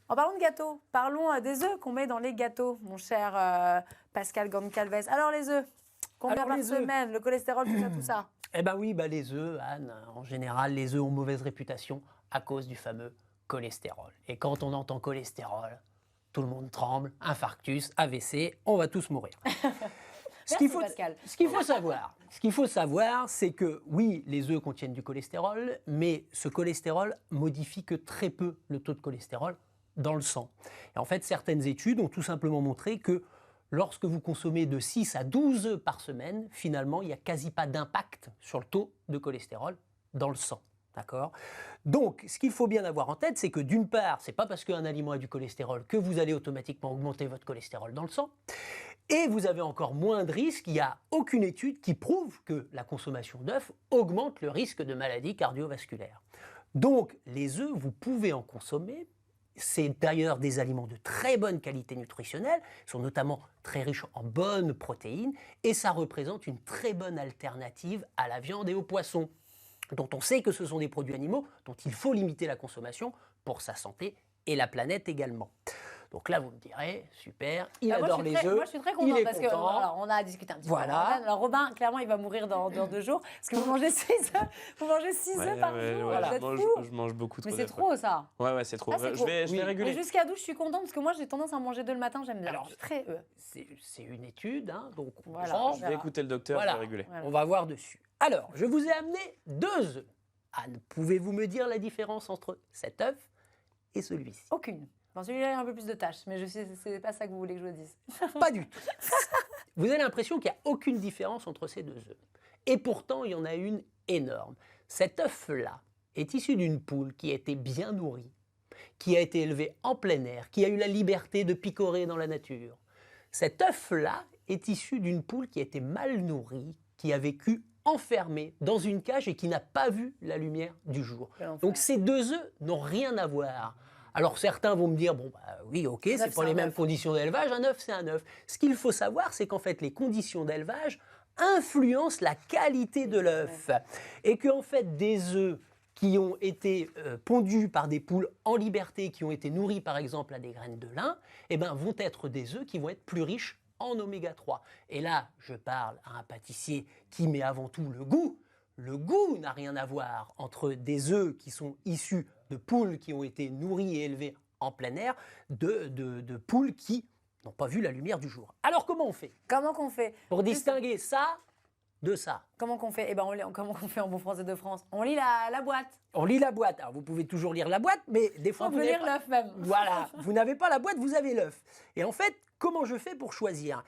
En parlant de gâteaux, parlons des œufs qu'on met dans les gâteaux, mon cher Pascal Goncalves. Alors les œufs, combien Alors, par les œufs. semaine, le cholestérol, tout ça, tout ça. Eh ben oui, les œufs, Anne, en général, les œufs ont mauvaise réputation à cause du fameux cholestérol. Et quand on entend cholestérol, tout le monde tremble, infarctus, AVC, on va tous mourir. Pascal. Ce qu'il faut savoir, c'est que oui, les œufs contiennent du cholestérol, mais ce cholestérol modifie que très peu le taux de cholestérol dans le sang. Et en fait, certaines études ont tout simplement montré que lorsque vous consommez de 6 à 12 œufs par semaine, finalement, il n'y a quasi pas d'impact sur le taux de cholestérol dans le sang. D'accord ? Donc, ce qu'il faut bien avoir en tête, c'est que d'une part, ce n'est pas parce qu'un aliment a du cholestérol que vous allez automatiquement augmenter votre cholestérol dans le sang. Et vous avez encore moins de risques. Il n'y a aucune étude qui prouve que la consommation d'œufs augmente le risque de maladies cardiovasculaires. Donc, les œufs, vous pouvez en consommer. C'est d'ailleurs des aliments de très bonne qualité nutritionnelle, ils sont notamment très riches en bonnes protéines, et ça représente une très bonne alternative à la viande et aux poissons, dont on sait que ce sont des produits animaux dont il faut limiter la consommation pour sa santé et la planète également. Donc là, vous me direz, super, il adore les œufs. Moi, je suis très contente parce que alors, on a discuté un petit peu. Voilà. Alors, Robin, clairement, il va mourir dans 2 jours parce que vous mangez 6 œufs par jour. Voilà. Vous êtes fous. Je mange beaucoup trop. Mais c'est trop, ça. Ouais, c'est trop. Ah, c'est Je trop. vais réguler. Et jusqu'à 12, je suis contente parce que moi, j'ai tendance à en manger 2 le matin, j'aime bien. Alors, très c'est une étude, hein, donc voilà, prend. Je vais écouter le docteur, Voilà. je vais réguler. Voilà. On va voir dessus. Alors, je vous ai amené 2 œufs. Anne, pouvez-vous me dire la différence entre cet œuf et celui-ci? Aucune. Bon, celui-là, il y a un peu plus de tâches, mais je sais, c'est pas ça que vous voulez que je vous dise. Pas du tout. Vous avez l'impression qu'il n'y a aucune différence entre ces 2 œufs. Et pourtant, il y en a une énorme. Cet œuf-là est issu d'une poule qui a été bien nourrie, qui a été élevée en plein air, qui a eu la liberté de picorer dans la nature. Cet œuf-là est issu d'une poule qui a été mal nourrie, qui a vécu enfermée dans une cage et qui n'a pas vu la lumière du jour. Donc ces 2 œufs n'ont rien à voir. Alors certains vont me dire, oui, ok, c'est pas les mêmes conditions d'élevage, un œuf c'est un œuf. Ce qu'il faut savoir, c'est qu'en fait les conditions d'élevage influencent la qualité de l'œuf. Et qu'en fait des œufs qui ont été pondus par des poules en liberté, qui ont été nourris par exemple à des graines de lin, vont être des œufs qui vont être plus riches en oméga 3. Et là, je parle à un pâtissier qui met avant tout le goût. Le goût n'a rien à voir entre des œufs qui sont issus de poules qui ont été nourries et élevées en plein air, de poules qui n'ont pas vu la lumière du jour. Alors comment on fait? Comment qu'on fait? Pour distinguer ça de ça. Comment qu'on fait? Comment qu'on fait en bon français de France? On lit la boîte. On lit la boîte. Alors vous pouvez toujours lire la boîte, mais des fois on peut lire l'œuf même. Voilà, vous n'avez pas la boîte, vous avez l'œuf. Et en fait, comment je fais pour choisir?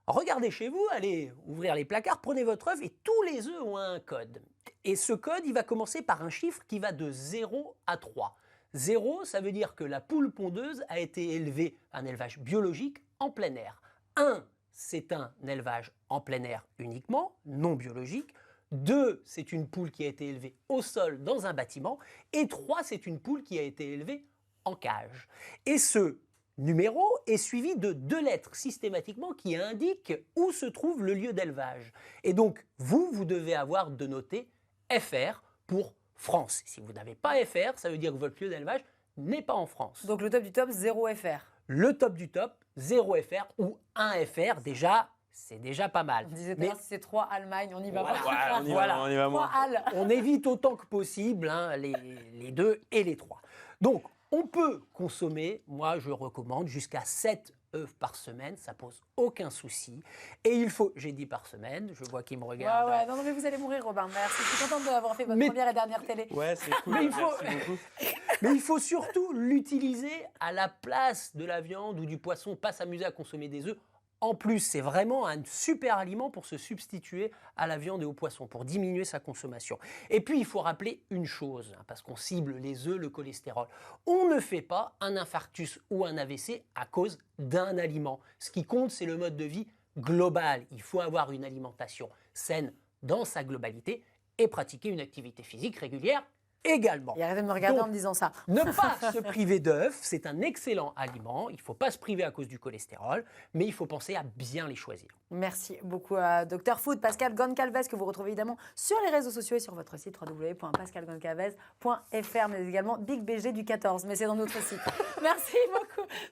Regardez chez vous, allez ouvrir les placards, prenez votre œuf et tous les œufs ont un code. Et ce code, il va commencer par un chiffre qui va de 0 à 3. 0, ça veut dire que la poule pondeuse a été élevée, un élevage biologique, en plein air. 1, c'est un élevage en plein air uniquement, non biologique. 2, c'est une poule qui a été élevée au sol dans un bâtiment. Et 3, c'est une poule qui a été élevée en cage. Et ce numéro est suivi de 2 lettres systématiquement qui indiquent où se trouve le lieu d'élevage. Et donc, vous devez avoir de noter FR pour France. Si vous n'avez pas FR, ça veut dire que votre lieu d'élevage n'est pas en France. Donc le top du top, 0 FR. Le top du top, 0 FR ou 1 FR, déjà, c'est déjà pas mal. On disait si c'est 3 Allemagne, on y va Voilà. pas. On y va moins. 3 All. On évite autant que possible les 2 et les 3. Donc, on peut consommer, moi je recommande, jusqu'à 7 œufs par semaine, ça pose aucun souci. Et il faut, j'ai dit par semaine, je vois qu'il me regarde. Non, mais vous allez mourir, Robin. Merci, je suis contente d'avoir fait votre première et dernière télé. Ouais, c'est cool. Mais il faut surtout l'utiliser à la place de la viande ou du poisson, pas s'amuser à consommer des œufs. En plus, c'est vraiment un super aliment pour se substituer à la viande et au poisson, pour diminuer sa consommation. Et puis, il faut rappeler une chose, parce qu'on cible les œufs, le cholestérol. On ne fait pas un infarctus ou un AVC à cause d'un aliment. Ce qui compte, c'est le mode de vie global. Il faut avoir une alimentation saine dans sa globalité et pratiquer une activité physique régulière également. Et arrêtez de me regarder Donc, en me disant ça. Ne pas se priver d'œufs, c'est un excellent aliment. Il ne faut pas se priver à cause du cholestérol, mais il faut penser à bien les choisir. Merci beaucoup à Dr Food, Pascal Goncalves, que vous retrouvez évidemment sur les réseaux sociaux et sur votre site www.pascalgoncalves.fr, mais également Big BG du 14, mais c'est dans notre site. Merci beaucoup.